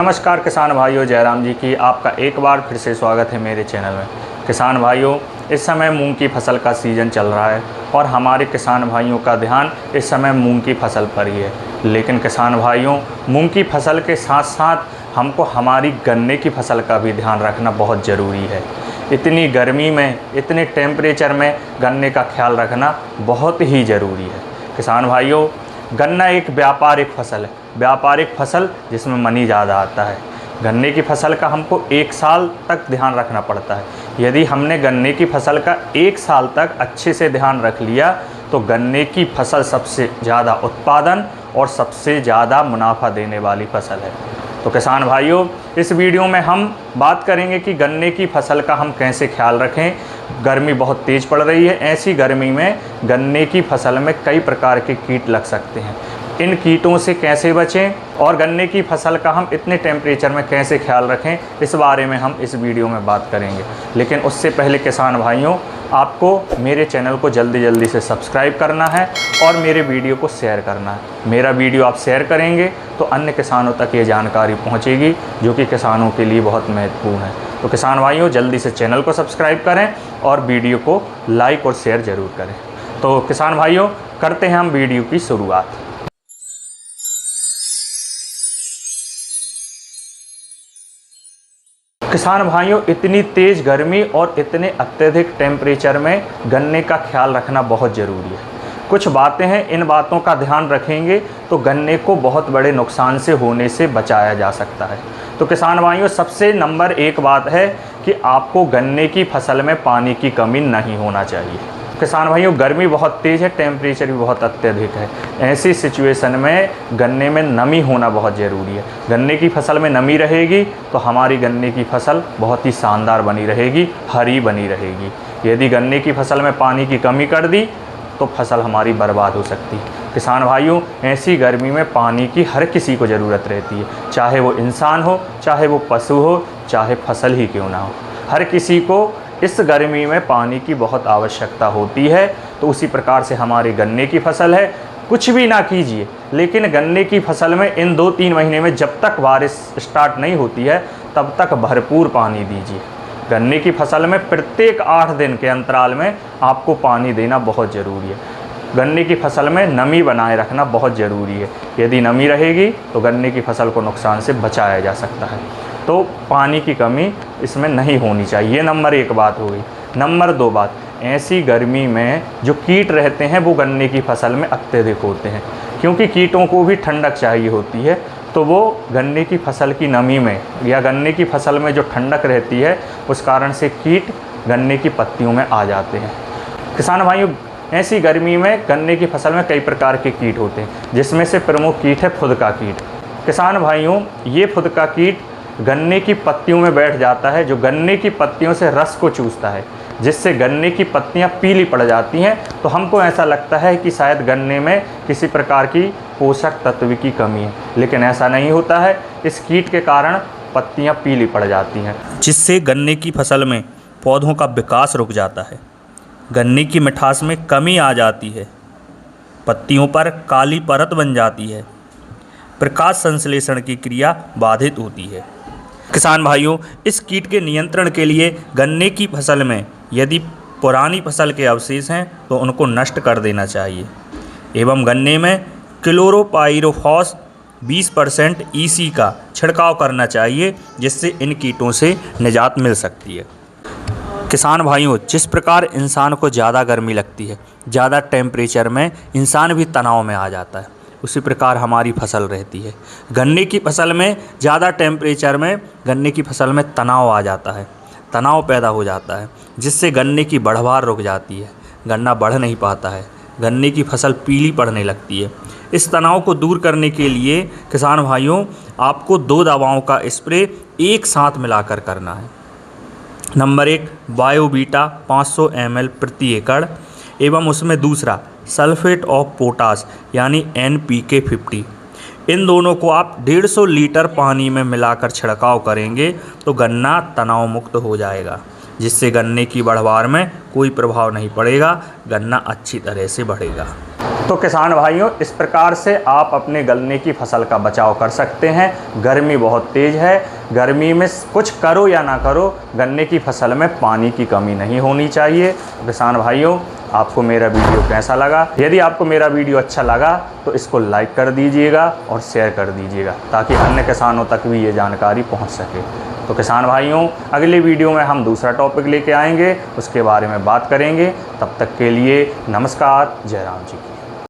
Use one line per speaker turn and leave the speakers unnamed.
नमस्कार किसान भाइयों, जयराम जी की आपका एक बार फिर से स्वागत है मेरे चैनल में। किसान भाइयों, इस समय मूंग की फसल का सीज़न चल रहा है और हमारे किसान भाइयों का ध्यान इस समय मूंग की फसल पर ही है। लेकिन किसान भाइयों, मूंग की फसल के साथ साथ हमको हमारी गन्ने की फसल का भी ध्यान रखना बहुत ज़रूरी है। इतनी गर्मी में, इतने टेम्परेचर में गन्ने का ख्याल रखना बहुत ही ज़रूरी है। किसान भाइयों, गन्ना एक व्यापारिक फसल है, व्यापारिक फसल जिसमें मनी ज़्यादा आता है। गन्ने की फसल का हमको 1 साल तक ध्यान रखना पड़ता है। यदि हमने गन्ने की फसल का 1 साल तक अच्छे से ध्यान रख लिया तो गन्ने की फसल सबसे ज़्यादा उत्पादन और सबसे ज़्यादा मुनाफा देने वाली फसल है। तो किसान भाइयों, इस वीडियो में हम बात करेंगे कि गन्ने की फसल का हम कैसे ख्याल रखें। गर्मी बहुत तेज़ पड़ रही है, ऐसी गर्मी में गन्ने की फसल में कई प्रकार के कीट लग सकते हैं। इन कीटों से कैसे बचें और गन्ने की फसल का हम इतने टेम्परेचर में कैसे ख्याल रखें, इस बारे में हम इस वीडियो में बात करेंगे। लेकिन उससे पहले किसान भाइयों, आपको मेरे चैनल को जल्दी से सब्सक्राइब करना है और मेरे वीडियो को शेयर करना है। मेरा वीडियो आप शेयर करेंगे तो अन्य किसानों तक ये जानकारी पहुंचेगी, जो कि किसानों के लिए बहुत महत्वपूर्ण है। तो किसान भाइयों, जल्दी से चैनल को सब्सक्राइब करें और वीडियो को लाइक और शेयर ज़रूर करें। तो किसान भाइयों, करते हैं हम वीडियो की शुरुआत। किसान भाइयों, इतनी तेज़ गर्मी और इतने अत्यधिक टेम्परेचर में गन्ने का ख्याल रखना बहुत ज़रूरी है। कुछ बातें हैं, इन बातों का ध्यान रखेंगे तो गन्ने को बहुत बड़े नुकसान से होने से बचाया जा सकता है। तो किसान भाइयों, सबसे नंबर 1 बात है कि आपको गन्ने की फसल में पानी की कमी नहीं होना चाहिए। किसान भाइयों, गर्मी बहुत तेज़ है, टेम्परेचर भी बहुत अत्यधिक है। ऐसी सिचुएशन में गन्ने में नमी होना बहुत ज़रूरी है। गन्ने की फसल में नमी रहेगी तो हमारी गन्ने की फसल बहुत ही शानदार बनी रहेगी, हरी बनी रहेगी। यदि गन्ने की फसल में पानी की कमी कर दी तो फसल हमारी बर्बाद हो सकती है। किसान भाइयों, ऐसी गर्मी में पानी की हर किसी को ज़रूरत रहती है, चाहे वो इंसान हो, चाहे वो पशु हो, चाहे फसल ही क्यों ना हो। हर किसी को इस गर्मी में पानी की बहुत आवश्यकता होती है। तो उसी प्रकार से हमारी गन्ने की फसल है। कुछ भी ना कीजिए, लेकिन गन्ने की फसल में इन 2-3 महीने में जब तक बारिश स्टार्ट नहीं होती है तब तक भरपूर पानी दीजिए। गन्ने की फसल में प्रत्येक 8 दिन के अंतराल में आपको पानी देना बहुत ज़रूरी है। गन्ने की फसल में नमी बनाए रखना बहुत ज़रूरी है। यदि नमी रहेगी तो गन्ने की फसल को नुकसान से बचाया जा सकता है। तो पानी की कमी इसमें नहीं होनी चाहिए। ये नंबर 1 बात हो गई। नंबर 2 बात, ऐसी गर्मी में जो कीट रहते हैं वो गन्ने की फसल में अत्यधिक होते हैं, क्योंकि कीटों को भी ठंडक चाहिए होती है। तो वो गन्ने की फसल की नमी में या गन्ने की फसल में जो ठंडक रहती है उस कारण से कीट गन्ने की पत्तियों में आ जाते हैं। किसान भाइयों, ऐसी गर्मी में गन्ने की फसल में कई प्रकार के कीट होते हैं, जिसमें से प्रमुख कीट है फुदका कीट। किसान भाइयों, ये फुदका कीट गन्ने की पत्तियों में बैठ जाता है, जो गन्ने की पत्तियों से रस को चूसता है, जिससे गन्ने की पत्तियां पीली पड़ जाती हैं। तो हमको ऐसा लगता है कि शायद गन्ने में किसी प्रकार की पोषक तत्व की कमी है, लेकिन ऐसा नहीं होता है। इस कीट के कारण पत्तियां पीली पड़ जाती हैं, जिससे गन्ने की फसल में पौधों का विकास रुक जाता है, गन्ने की मिठास में कमी आ जाती है, पत्तियों पर काली परत बन जाती है, प्रकाश संश्लेषण की क्रिया बाधित होती है। किसान भाइयों, इस कीट के नियंत्रण के लिए गन्ने की फसल में यदि पुरानी फसल के अवशेष हैं तो उनको नष्ट कर देना चाहिए एवं गन्ने में क्लोरोपाइरोफॉस 20% EC का छिड़काव करना चाहिए, जिससे इन कीटों से निजात मिल सकती है। किसान भाइयों, जिस प्रकार इंसान को ज़्यादा गर्मी लगती है, ज़्यादा टेम्परेचर में इंसान भी तनाव में आ जाता है, उसी प्रकार हमारी फसल रहती है। गन्ने की फसल में ज़्यादा टेम्परेचर में गन्ने की फसल में तनाव आ जाता है, तनाव पैदा हो जाता है, जिससे गन्ने की बढ़वार रुक जाती है, गन्ना बढ़ नहीं पाता है, गन्ने की फसल पीली पड़ने लगती है। इस तनाव को दूर करने के लिए किसान भाइयों, आपको 2 दवाओं का स्प्रे एक साथ मिलाकर करना है। नंबर 1 बायोबीटा 500 ml प्रति एकड़ एवं उसमें दूसरा सल्फेट ऑफ पोटास यानी NPK 50। इन दोनों को आप 150 लीटर पानी में मिलाकर छिड़काव करेंगे तो गन्ना तनाव मुक्त हो जाएगा, जिससे गन्ने की बढ़वार में कोई प्रभाव नहीं पड़ेगा, गन्ना अच्छी तरह से बढ़ेगा। तो किसान भाइयों, इस प्रकार से आप अपने गन्ने की फसल का बचाव कर सकते हैं। गर्मी बहुत तेज़ है, गर्मी में कुछ करो या ना करो, गन्ने की फसल में पानी की कमी नहीं होनी चाहिए। तो किसान भाइयों, आपको मेरा वीडियो कैसा लगा? यदि आपको मेरा वीडियो अच्छा लगा तो इसको लाइक कर दीजिएगा और शेयर कर दीजिएगा, ताकि अन्य किसानों तक भी ये जानकारी पहुंच सके। तो किसान भाइयों, अगले वीडियो में हम दूसरा टॉपिक लेके आएंगे, उसके बारे में बात करेंगे। तब तक के लिए नमस्कार, जय राम जी की।